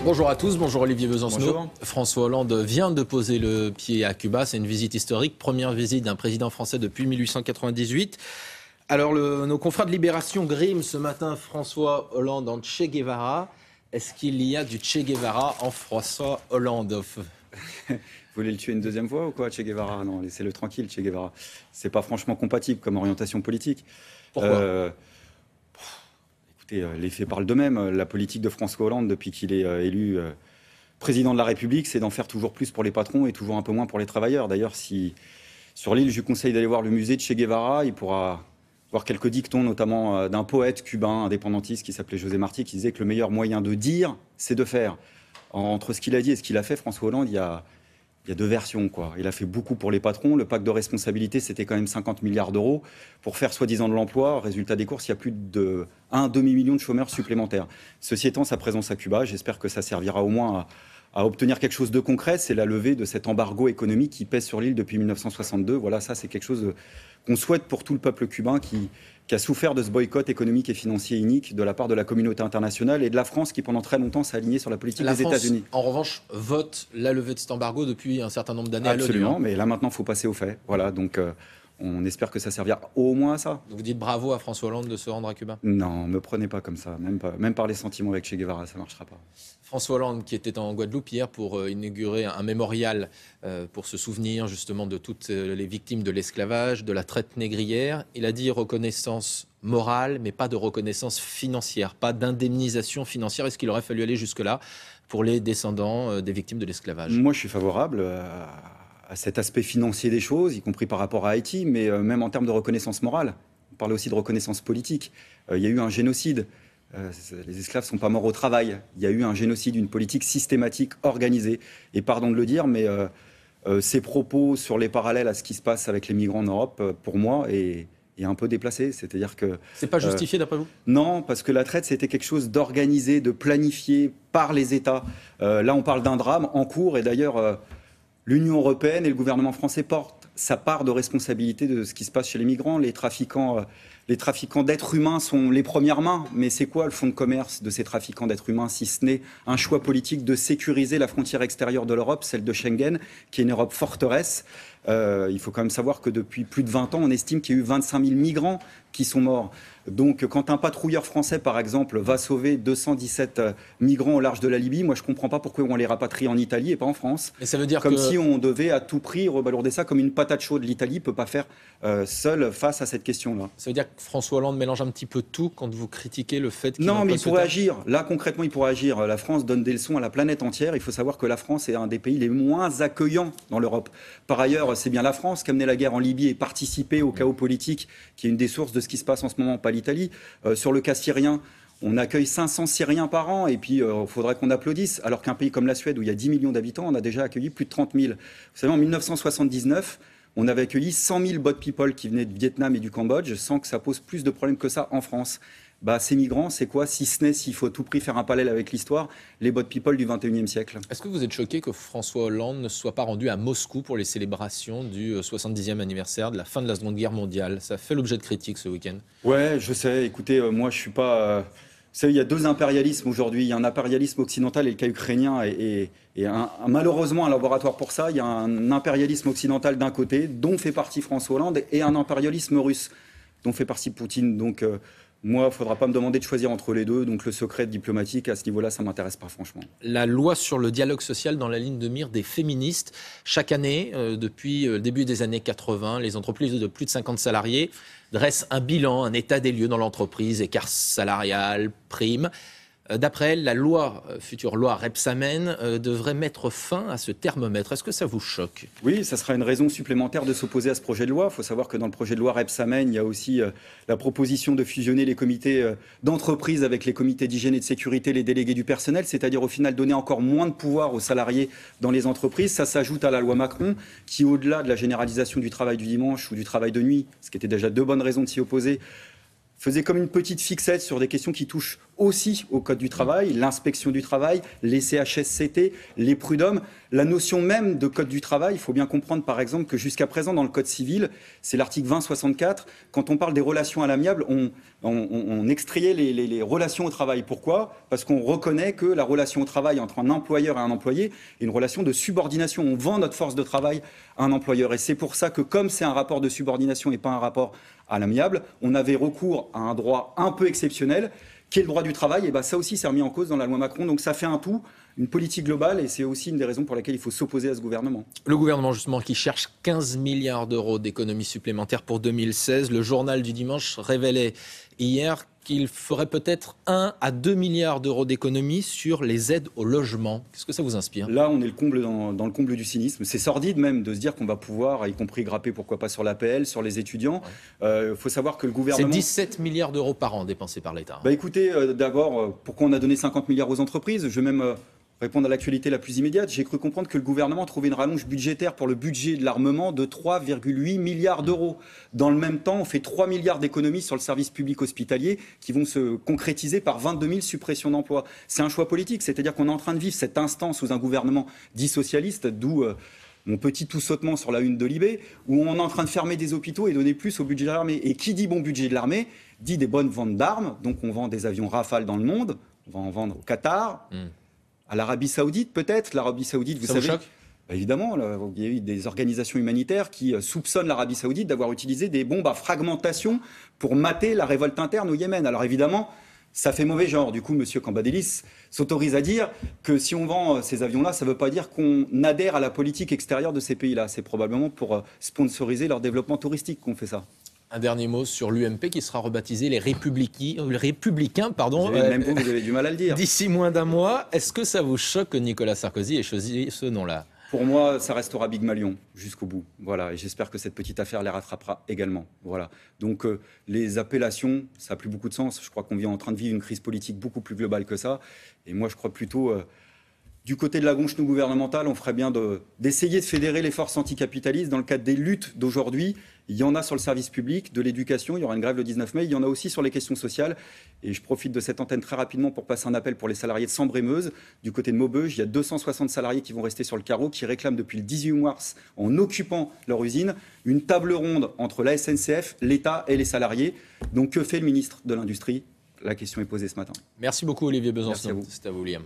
Bonjour à tous, bonjour Olivier Besancenot. Bonjour. François Hollande vient de poser le pied à Cuba, c'est une visite historique, première visite d'un président français depuis 1898. Alors nos confrères de Libération griment ce matin François Hollande en Che Guevara. Est-ce qu'il y a du Che Guevara en François Hollande? Vous voulez le tuer une deuxième fois ou quoi, Che Guevara? Non, laissez-le tranquille, Che Guevara. C'est pas franchement compatible comme orientation politique. Pourquoi Écoutez, les faits parlent d'eux-mêmes. La politique de François Hollande, depuis qu'il est élu président de la République, c'est d'en faire toujours plus pour les patrons et toujours un peu moins pour les travailleurs. D'ailleurs, si sur l'île, je lui conseille d'aller voir le musée de Che Guevara, il pourra voir quelques dictons, notamment d'un poète cubain indépendantiste qui s'appelait José Martí, qui disait que le meilleur moyen de dire, c'est de faire. Entre ce qu'il a dit et ce qu'il a fait, François Hollande, il y a deux versions, quoi. Il a fait beaucoup pour les patrons. Le pacte de responsabilité, c'était quand même 50 milliards d'euros pour faire soi-disant de l'emploi. Résultat des courses, il y a plus d'un demi-million de chômeurs supplémentaires. Ceci étant, sa présence à Cuba, j'espère que ça servira au moins à obtenir quelque chose de concret. C'est la levée de cet embargo économique qui pèse sur l'île depuis 1962. Voilà, ça, c'est quelque chose qu'on souhaite pour tout le peuple cubain qui a souffert de ce boycott économique et financier inique de la part de la communauté internationale et de la France qui, pendant très longtemps, s'est alignée sur la politique des États-Unis. En revanche, vote la levée de cet embargo depuis un certain nombre d'années à l'ONU. Absolument, mais là, maintenant, il faut passer aux faits. Voilà, donc on espère que ça servira au moins à ça. Donc vous dites bravo à François Hollande de se rendre à Cuba? Non, me prenez pas comme ça, même par les sentiments avec Che Guevara, ça ne marchera pas. François Hollande qui était en Guadeloupe hier pour inaugurer un mémorial pour se souvenir justement de toutes les victimes de l'esclavage, de la traite négrière. Il a dit reconnaissance morale, mais pas de reconnaissance financière, pas d'indemnisation financière. Est-ce qu'il aurait fallu aller jusque-là pour les descendants des victimes de l'esclavage? Moi, je suis favorable à cet aspect financier des choses, y compris par rapport à Haïti, mais même en termes de reconnaissance morale. On parlait aussi de reconnaissance politique. Il y a eu un génocide. Les esclaves ne sont pas morts au travail. Il y a eu un génocide, une politique systématique, organisée. Et pardon de le dire, mais ces propos sur les parallèles à ce qui se passe avec les migrants en Europe, pour moi, est un peu déplacé. C'est-à-dire que... C'est pas justifié d'après vous? Non, parce que la traite, c'était quelque chose d'organisé, de planifié par les États. Là, on parle d'un drame en cours. Et d'ailleurs, l'Union européenne et le gouvernement français portent sa part de responsabilité de ce qui se passe chez les migrants. Les trafiquants d'êtres humains sont les premières mains. Mais c'est quoi le fonds de commerce de ces trafiquants d'êtres humains, si ce n'est un choix politique de sécuriser la frontière extérieure de l'Europe, celle de Schengen, qui est une Europe forteresse. Il faut quand même savoir que depuis plus de 20 ans, on estime qu'il y a eu 25 000 migrants qui sont morts. Donc quand un patrouilleur français, par exemple, va sauver 217 migrants au large de la Libye, moi je ne comprends pas pourquoi on les rapatrie en Italie et pas en France. Et ça veut dire comme si on devait à tout prix rebalourder ça comme une patate chaude. L'Italie ne peut pas faire seule face à cette question-là. Ça veut dire que François Hollande mélange un petit peu tout quand vous critiquez le fait qu'il... Non, mais il pourrait agir. Là, concrètement, il pourrait agir. La France donne des leçons à la planète entière. Il faut savoir que la France est un des pays les moins accueillants dans l'Europe. Par ailleurs, c'est bien la France qui a mené la guerre en Libye et participé au chaos politique, qui est une des sources de ce qui se passe en ce moment, pas l'Italie. Sur le cas syrien, on accueille 500 Syriens par an et puis il faudrait qu'on applaudisse. Alors qu'un pays comme la Suède, où il y a 10 millions d'habitants, on a déjà accueilli plus de 30 000. Vous savez, en 1979, on avait accueilli 100 000 boat people qui venaient du Vietnam et du Cambodge sans que ça pose plus de problèmes que ça en France. Ces migrants, c'est quoi, si ce n'est, s'il faut à tout prix faire un parallèle avec l'histoire, les boat people du 21e siècle. Est-ce que vous êtes choqué que François Hollande ne soit pas rendu à Moscou pour les célébrations du 70e anniversaire de la fin de la Seconde Guerre mondiale? Ça fait l'objet de critiques ce week-end. Ouais, je sais. Écoutez, moi, je suis pas... Vous savez, il y a deux impérialismes aujourd'hui. Il y a un impérialisme occidental et le cas ukrainien et malheureusement un laboratoire pour ça. Il y a un impérialisme occidental d'un côté, dont fait partie François Hollande, et un impérialisme russe, dont fait partie Poutine. Donc... moi, il ne faudra pas me demander de choisir entre les deux. Donc le secret diplomatique, à ce niveau-là, ça ne m'intéresse pas, franchement. La loi sur le dialogue social dans la ligne de mire des féministes. Chaque année, depuis le début des années 80, les entreprises de plus de 50 salariés dressent un bilan, un état des lieux dans l'entreprise, écart salarial, primes. D'après elle, la future loi Rebsamen devrait mettre fin à ce thermomètre. Est-ce que ça vous choque? Oui, ça sera une raison supplémentaire de s'opposer à ce projet de loi. Il faut savoir que dans le projet de loi Rebsamen, il y a aussi la proposition de fusionner les comités d'entreprise avec les comités d'hygiène et de sécurité, les délégués du personnel, c'est-à-dire au final donner encore moins de pouvoir aux salariés dans les entreprises. Ça s'ajoute à la loi Macron qui, au-delà de la généralisation du travail du dimanche ou du travail de nuit, ce qui était déjà deux bonnes raisons de s'y opposer, faisait comme une petite fixette sur des questions qui touchent aussi au Code du travail, l'inspection du travail, les CHSCT, les prud'hommes. La notion même de Code du travail, il faut bien comprendre par exemple que jusqu'à présent dans le Code civil, c'est l'article 2064, quand on parle des relations à l'amiable, on extrayait les relations au travail. Pourquoi ? Parce qu'on reconnaît que la relation au travail entre un employeur et un employé est une relation de subordination. On vend notre force de travail à un employeur. Et c'est pour ça que comme c'est un rapport de subordination et pas un rapport à l'amiable, on avait recours à un droit un peu exceptionnel, qui est le droit du travail. Et bien ça aussi, c'est remis en cause dans la loi Macron. Donc ça fait un tout, une politique globale, et c'est aussi une des raisons pour lesquelles il faut s'opposer à ce gouvernement. Le gouvernement, justement, qui cherche 15 milliards d'euros d'économies supplémentaires pour 2016. Le journal du dimanche révélait hier qu'il ferait peut-être 1 à 2 milliards d'euros d'économies sur les aides au logement. Qu'est-ce que ça vous inspire ? Là, on est le comble dans le comble du cynisme. C'est sordide même de se dire qu'on va pouvoir, y compris grapper, pourquoi pas sur l'APL, sur les étudiants. Faut savoir que le gouvernement... C'est 17 milliards d'euros par an dépensés par l'État. Écoutez, d'abord, pourquoi on a donné 50 milliards aux entreprises ? Je vais même répondre à l'actualité la plus immédiate. J'ai cru comprendre que le gouvernement trouvait une rallonge budgétaire pour le budget de l'armement de 3,8 milliards d'euros. Dans le même temps, on fait 3 milliards d'économies sur le service public hospitalier qui vont se concrétiser par 22 000 suppressions d'emplois. C'est un choix politique, c'est-à-dire qu'on est en train de vivre cet instant sous un gouvernement dit socialiste, d'où mon petit tout-sautement sur la une de Libé, où on est en train de fermer des hôpitaux et donner plus au budget de l'armée. Et qui dit bon budget de l'armée, dit des bonnes ventes d'armes. Donc on vend des avions Rafale dans le monde, on va en vendre au Qatar, à l'Arabie Saoudite peut-être. L'Arabie Saoudite, vous savez... Ça vous choque ? Évidemment, là, il y a eu des organisations humanitaires qui soupçonnent l'Arabie Saoudite d'avoir utilisé des bombes à fragmentation pour mater la révolte interne au Yémen. Alors évidemment, ça fait mauvais genre. Du coup, M. Cambadélis s'autorise à dire que si on vend ces avions-là, ça ne veut pas dire qu'on adhère à la politique extérieure de ces pays-là. C'est probablement pour sponsoriser leur développement touristique qu'on fait ça. Un dernier mot sur l'UMP qui sera rebaptisé les Républicains. Pardon. Même vous avez du mal à le dire. D'ici moins d'un mois, est-ce que ça vous choque que Nicolas Sarkozy ait choisi ce nom-là ? Pour moi, ça restera Big Malion jusqu'au bout. Voilà, et j'espère que cette petite affaire les rattrapera également. Voilà. Donc les appellations, ça n'a plus beaucoup de sens. Je crois qu'on est en train de vivre une crise politique beaucoup plus globale que ça. Et moi, je crois plutôt... Du côté de la gauche non gouvernementale, on ferait bien d'essayer de fédérer les forces anticapitalistes dans le cadre des luttes d'aujourd'hui. Il y en a sur le service public, de l'éducation, il y aura une grève le 19 mai, il y en a aussi sur les questions sociales. Et je profite de cette antenne très rapidement pour passer un appel pour les salariés de Sambre-et-Meuse. Du côté de Maubeuge, il y a 260 salariés qui vont rester sur le carreau, qui réclament depuis le 18 mars, en occupant leur usine, une table ronde entre la SNCF, l'État et les salariés. Donc que fait le ministre de l'Industrie ? La question est posée ce matin. Merci beaucoup Olivier Besançon. Merci à vous. C'est à vous Liam.